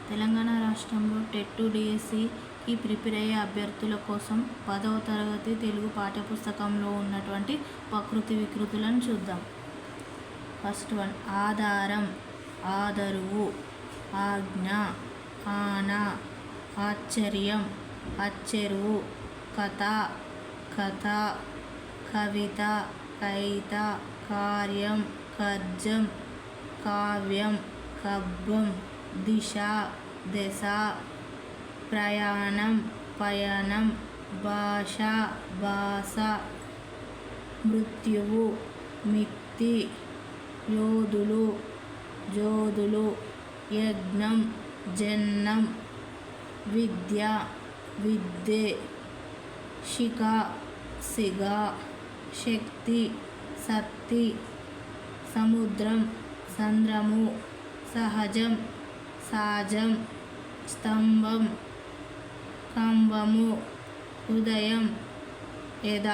తెలంగాణ రాష్ట్రంలో టెట్ డిఎస్సికి ప్రిపేర్ అయ్యే అభ్యర్థుల కోసం 10వ తరగతి తెలుగు పాఠ్యపుస్తకంలో ఉన్నటువంటి ప్రకృతి వికృతులను చూద్దాం. ఫస్ట్ వన్ ఆధారం, ఆదరువు, ఆజ్ఞ, ఆన, ఆశ్చర్యం, అచ్చెరువు, కథ, కథ, కవిత, కైత, కార్యం, కర్జం, కావ్యం, కబ్బం, దిశ, దశ, ప్రయాణం, పయనం, భాష, భాష, మృత్యువు, మిక్తి, యోధులు, జోధులు, యజ్ఞం, జన్నం, విద్య, విద్యే, శిఖ, సిగ, శక్తి, శక్తి, సముద్రం, సంద్రము, సహజం, సహజం, స్తంభం, కంబము, హృదయం, ఎద.